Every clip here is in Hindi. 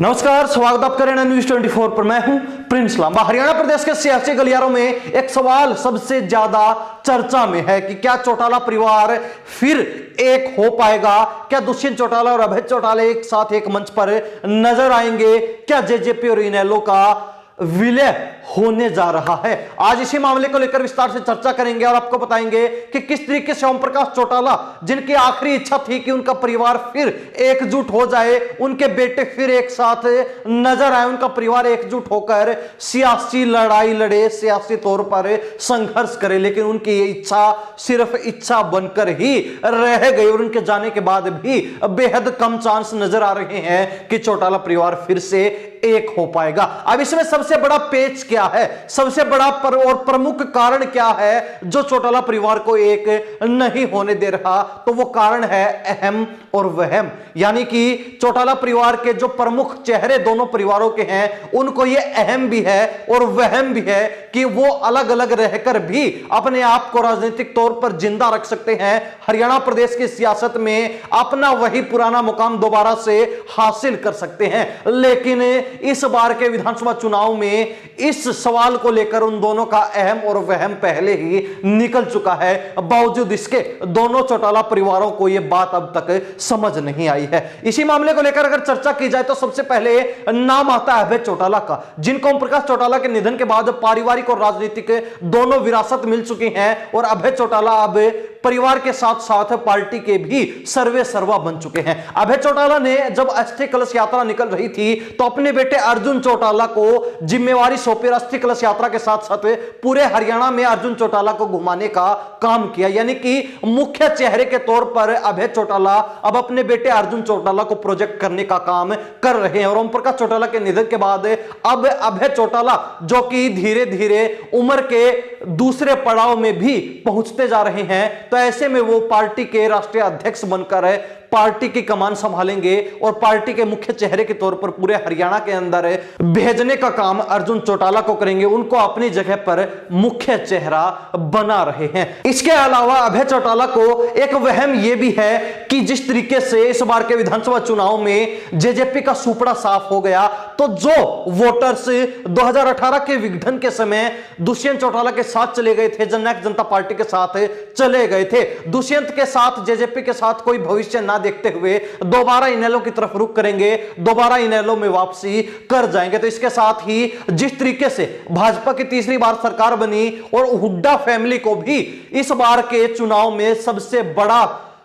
नमस्कार, स्वागत आप करें न्यूज 24 पर। मैं हूं प्रिंस लांबा। हरियाणा प्रदेश के सियासी गलियारों में एक सवाल सबसे ज्यादा चर्चा में है कि क्या चौटाला परिवार फिर एक हो पाएगा? क्या दुष्यंत चौटाला और अभय चौटाला एक साथ एक मंच पर नजर आएंगे? क्या जेजेपी और इनेलो का विलय होने जा रहा है? आज इसी मामले को लेकर विस्तार से चर्चा करेंगे और आपको बताएंगे कि किस तरीके से ओम प्रकाश चौटाला, जिनकी आखिरी इच्छा थी कि उनका परिवार फिर एकजुट हो जाए, उनके बेटे फिर एक साथ नजर आए, उनका परिवार एकजुट होकर सियासी लड़ाई लड़े, सियासी तौर पर संघर्ष करे, लेकिन उनकी ये इच्छा सिर्फ इच्छा बनकर ही रह गई और उनके जाने के बाद भी बेहद कम चांस नजर आ रहे हैं कि चौटाला परिवार फिर से एक हो पाएगा। अब इसमें सबसे बड़ा पेच क्या है, सबसे बड़ा और प्रमुख कारण क्या है जो चौटाला परिवार को एक नहीं होने दे रहा? तो वो कारण है अहम और वहम। यानी कि चौटाला परिवार के जो प्रमुख चेहरे दोनों परिवारों के हैं, उनको ये अहम भी है और वहम भी है कि वो अलग अलग रहकर भी अपने आप को राजनीतिक तौर पर जिंदा रख सकते हैं, हरियाणा प्रदेश की सियासत में अपना वही पुराना मुकाम दोबारा से हासिल कर सकते हैं। लेकिन इस बार के विधानसभा चुनाव में इस सवाल को लेकर उन दोनों का अहम और वहम पहले ही निकल चुका है। बावजूद इसके दोनों चौटाला परिवारों को यह बात अब तक समझ नहीं आई है। इसी मामले को लेकर अगर चर्चा की जाए तो सबसे पहले नाम आता है अभय चौटाला का, जिनको ओम प्रकाश चौटाला के निधन के बाद पारिवारिक और राजनीतिक दोनों विरासत मिल चुकी हैं और अभय चौटाला अब परिवार के साथ साथ पार्टी के भी सर्वे सर्वा बन चुके हैं। अभय चौटाला ने जब अस्थि कलश यात्रा निकल रही थी तो अपने बेटे अर्जुन चौटाला को जिम्मेवारी सौंपी, अस्थि कलश यात्रा के साथ साथ पूरे हरियाणा में अर्जुन चौटाला को घुमाने का काम किया। यानी कि मुख्य चेहरे के तौर पर अभय चौटाला अब अपने बेटे अर्जुन चौटाला को प्रोजेक्ट करने का काम कर रहे हैं और ओम प्रकाश चौटाला के निधन के बाद अब अभय चौटाला, जो कि धीरे धीरे उम्र के दूसरे पड़ाव में भी पहुंचते जा रहे हैं, तो ऐसे में वो पार्टी के राष्ट्रीय अध्यक्ष बनकर पार्टी की कमान संभालेंगे और पार्टी के मुख्य चेहरे के तौर पर पूरे हरियाणा के अंदर भेजने का काम अर्जुन चौटाला को करेंगे, उनको अपनी जगह पर मुख्य चेहरा बना रहे हैं। इसके अलावा अभय चौटाला को एक वहम यह भी है कि जिस तरीके से इस बार के विधानसभा चुनाव में जेजेपी का सुपड़ा साफ हो गया, तो जो वोटर्स 2018 के विघटन के समय दुष्यंत चौटाला के साथ चले गए थे, जननायक जनता पार्टी के साथ चले गए थे, दुष्यंत के साथ जेजेपी के साथ कोई भविष्य ना देखते हुए दोबारा इनेलो की तरफ रुख करेंगे, दोबारा इनेलो में वापसी कर जाएंगे। तो इसके साथ ही जिस तरीके से भाजपा की तीसरी बार सरकार बनी और हुड्डा फैमिली को भी इस बार के चुनाव में सबसे बड़ा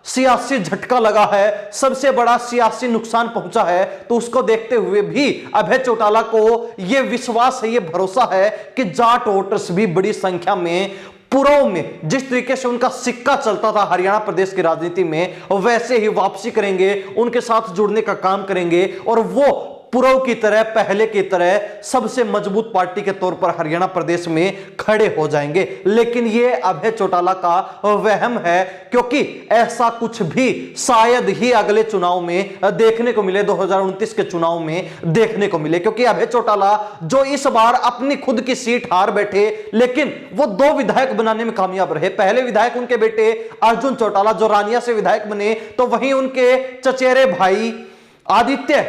सियासी झटका लगा है, सबसे बड़ा सियासी नुकसान पहुंचा है, तो उसको देखते हुए भी अभय चौटाला को यह विश्वास है, यह भरोसा है कि जाट वोटर्स भी बड़ी संख्या में पुरों में जिस तरीके से उनका सिक्का चलता था हरियाणा प्रदेश की राजनीति में, वैसे ही वापसी करेंगे, उनके साथ जुड़ने का काम करेंगे और वो पुरों की तरह, पहले की तरह सबसे मजबूत पार्टी के तौर पर हरियाणा प्रदेश में खड़े हो जाएंगे। लेकिन यह अभय चौटाला का वहम है, क्योंकि ऐसा कुछ भी शायद ही अगले चुनाव में देखने को मिले, 2029 के चुनाव में देखने को मिले, क्योंकि अभय चौटाला जो इस बार अपनी खुद की सीट हार बैठे, लेकिन वो 2 विधायक बनाने में कामयाब रहे। पहले विधायक उनके बेटे अर्जुन चौटाला जो रानिया से विधायक बने, तो वहीं उनके चचेरे भाई आदित्य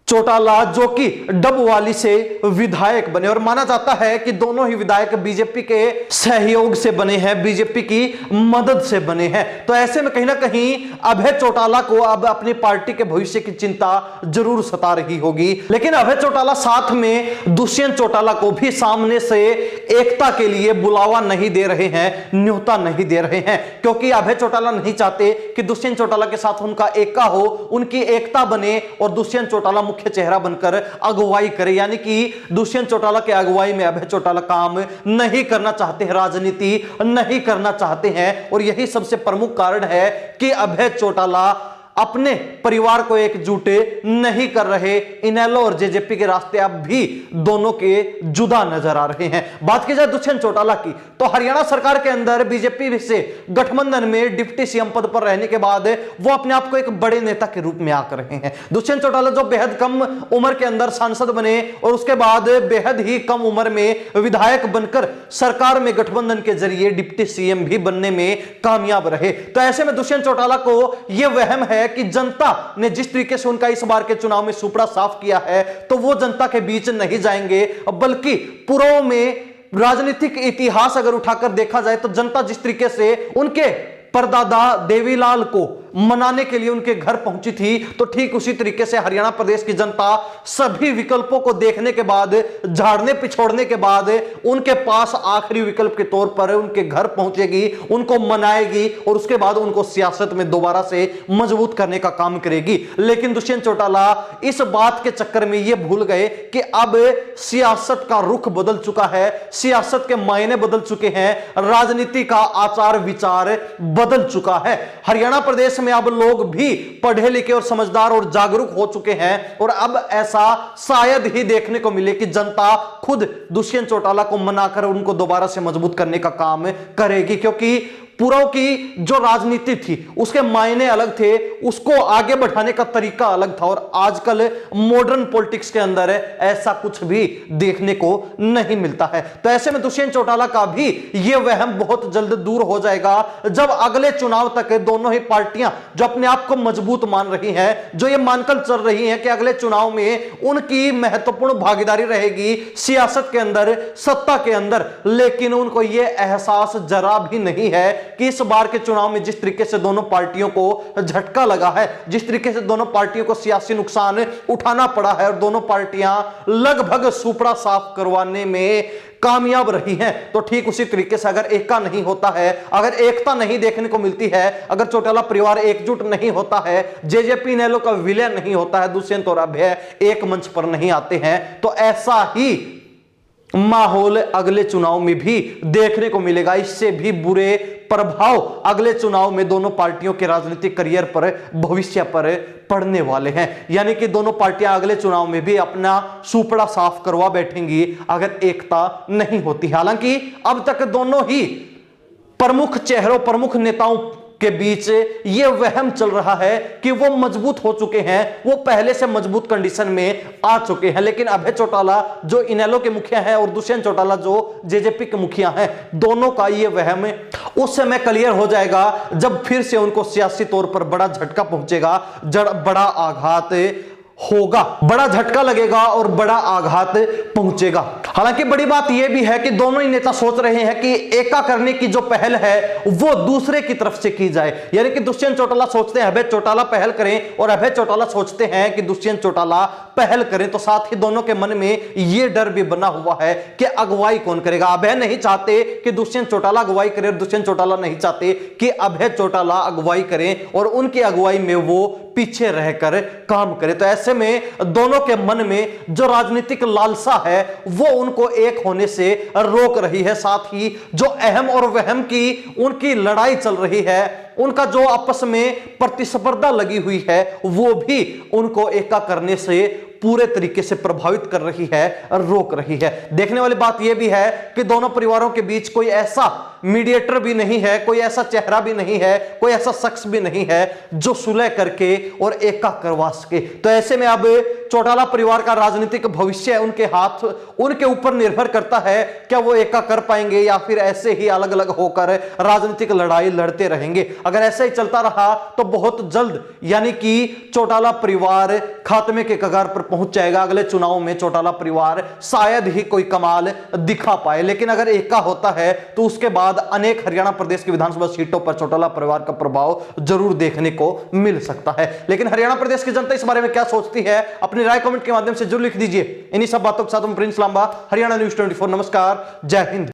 चौटाला जो कि डबवाली से विधायक बने और माना जाता है कि दोनों ही विधायक बीजेपी के सहयोग से बने हैं, बीजेपी की मदद से बने हैं। तो ऐसे में कहीं ना कहीं अभय चौटाला को अब अपनी पार्टी के भविष्य की चिंता जरूर सता रही होगी। लेकिन अभय चौटाला साथ में दुष्यंत चौटाला को भी सामने से एकता के लिए बुलावा नहीं दे रहे हैं, न्योता नहीं दे रहे हैं, क्योंकि अभय चौटाला नहीं चाहते कि दुष्यंत चौटाला के साथ उनका एका हो, उनकी एकता बने और दुष्यंत चौटाला मुख्य चेहरा बनकर अगुवाई करे। यानी कि दुष्यंत चौटाला के अगुवाई में अभय चौटाला काम नहीं करना चाहते हैं, राजनीति नहीं करना चाहते हैं और यही सबसे प्रमुख कारण है कि अभय चौटाला अपने परिवार को एकजुट नहीं कर रहे। इनेलो और जेजेपी के रास्ते अब भी दोनों के जुदा नजर आ रहे हैं। बात की जाए दुष्यंत चौटाला की, तो हरियाणा सरकार के अंदर बीजेपी से गठबंधन में डिप्टी सीएम पद पर रहने के बाद वो अपने आप को एक बड़े नेता के रूप में आकर रहे हैं। दुष्यंत चौटाला जो बेहद कम उम्र के अंदर सांसद बने और उसके बाद बेहद ही कम उम्र में विधायक बनकर सरकार में गठबंधन के जरिए डिप्टी सीएम भी बनने में कामयाब रहे। तो ऐसे में दुष्यंत चौटाला को यह वहम है है कि जनता ने जिस तरीके से उनका इस बार के चुनाव में सुपड़ा साफ किया है, तो वो जनता के बीच नहीं जाएंगे, बल्कि पूर्व में राजनीतिक इतिहास अगर उठाकर देखा जाए तो जनता जिस तरीके से उनके परदादा देवीलाल को मनाने के लिए उनके घर पहुंची थी, तो ठीक उसी तरीके से हरियाणा प्रदेश की जनता सभी विकल्पों को देखने के बाद, झाड़ने पिछोड़ने के बाद उनके पास आखिरी विकल्प के तौर पर उनके घर पहुंचेगी, उनको मनाएगी और उसके बाद उनको सियासत में दोबारा से मजबूत करने का काम करेगी। लेकिन दुष्यंत चौटाला इस बात के चक्कर में यह भूल गए कि अब सियासत का रुख बदल चुका है, सियासत के मायने बदल चुके हैं, राजनीति का आचार विचार बदल चुका है। हरियाणा प्रदेश में अब लोग भी पढ़े लिखे और समझदार और जागरूक हो चुके हैं और अब ऐसा शायद ही देखने को मिले कि जनता खुद दुष्यंत चौटाला को मनाकर उनको दोबारा से मजबूत करने का काम करेगी, क्योंकि पूर्व की जो राजनीति थी उसके मायने अलग थे, उसको आगे बढ़ाने का तरीका अलग था और आजकल मॉडर्न पॉलिटिक्स के अंदर ऐसा कुछ भी देखने को नहीं मिलता है। तो ऐसे में दुष्यंत चौटाला का भी यह वहम बहुत जल्द दूर हो जाएगा जब अगले चुनाव तक दोनों ही पार्टियां जो अपने आप को मजबूत मान रही हैं, जो ये मानकर चल रही हैं कि अगले चुनाव में उनकी महत्वपूर्ण भागीदारी रहेगी सियासत के अंदर, सत्ता के अंदर, लेकिन उनको यह एहसास जरा भी नहीं है कि इस बार के चुनाव में जिस तरीके से दोनों पार्टियों को झटका लगा है, जिस तरीके से दोनों पार्टियों को सियासी नुकसान उठाना पड़ा है और दोनों पार्टियां लगभग सुपड़ा साफ करवाने में कामयाब रही हैं, तो ठीक उसी तरीके से अगर एकता नहीं होता है, अगर एकता नहीं देखने को मिलती है, अगर चौटाला परिवार एकजुट नहीं होता है, जेजेपी इनेलो का विलय नहीं होता है, दुष्यंत और अभय एक मंच पर नहीं आते हैं, तो ऐसा ही माहौल अगले चुनाव में भी देखने को मिलेगा। इससे भी बुरे प्रभाव अगले चुनाव में दोनों पार्टियों के राजनीतिक करियर पर, भविष्य पर पड़ने वाले हैं। यानी कि दोनों पार्टियां अगले चुनाव में भी अपना सुपड़ा साफ करवा बैठेंगी अगर एकता नहीं होती। हालांकि अब तक दोनों ही प्रमुख चेहरों, प्रमुख नेताओं के बीच यह वहम चल रहा है कि वो मजबूत हो चुके हैं, वो पहले से मजबूत कंडीशन में आ चुके हैं। लेकिन अभय चौटाला जो इनेलो के मुखिया हैं और दुष्यंत चौटाला जो जेजेपी के मुखिया हैं, दोनों का यह वहम उस समय क्लियर हो जाएगा जब फिर से उनको सियासी तौर पर बड़ा झटका पहुंचेगा, बड़ा आघात होगा, बड़ा झटका लगेगा और बड़ा आघात पहुंचेगा। हालांकि बड़ी बात यह भी है कि दोनों ही नेता सोच रहे हैं कि एका करने की जो पहल है वो दूसरे की तरफ से की जाए। यानी कि दुष्यंत चौटाला सोचते हैं अभय चौटाला पहल करें और अभय चौटाला सोचते हैं कि दुष्यंत चौटाला पहल करें, तो साथ ही दोनों के मन में यह डर भी बना हुआ है कि अगुवाई कौन करेगा। अभय नहीं चाहते कि दुष्यंत चौटाला अगुवाई करे और दुष्यंत चौटाला नहीं चाहते कि अभय चौटाला अगुवाई करें और उनकी अगुवाई में वो पीछे रहकर काम करे। तो ऐसे में दोनों के मन में जो राजनीतिक लालसा है वो उनको एक होने से रोक रही है। साथ ही जो अहम और वहम की उनकी लड़ाई चल रही है, उनका जो आपस में प्रतिस्पर्धा लगी हुई है, वो भी उनको एका करने से पूरे तरीके से प्रभावित कर रही है, रोक रही है। देखने वाली बात यह भी है कि दोनों परिवारों के बीच कोई ऐसा मीडिएटर भी नहीं है, कोई ऐसा चेहरा भी नहीं है, कोई ऐसा शख्स भी नहीं है जो सुलह करके और एका करवा सके। तो ऐसे में अब चौटाला परिवार का राजनीतिक भविष्य उनके हाथ, उनके ऊपर निर्भर करता है। क्या वो एका कर पाएंगे या फिर ऐसे ही अलग अलग होकर राजनीतिक लड़ाई लड़ते रहेंगे। अगर ऐसे ही चलता रहा तो बहुत जल्द यानी कि चौटाला परिवार खात्मे के कगार पर पहुंच जाएगा। अगले चुनाव में चौटाला परिवार शायद ही कोई कमाल दिखा पाए, लेकिन अगर एका होता है तो उसके बाद अनेक हरियाणा प्रदेश की विधानसभा सीटों पर चौटाला परिवार का प्रभाव जरूर देखने को मिल सकता है। लेकिन हरियाणा प्रदेश की जनता इस बारे में क्या सोचती है, अपनी राय कमेंट के माध्यम से जरूर लिख दीजिए। इन्हीं सब बातों के साथ प्रिंस लांबा, हरियाणा न्यूज़ 24। नमस्कार, जय हिंद।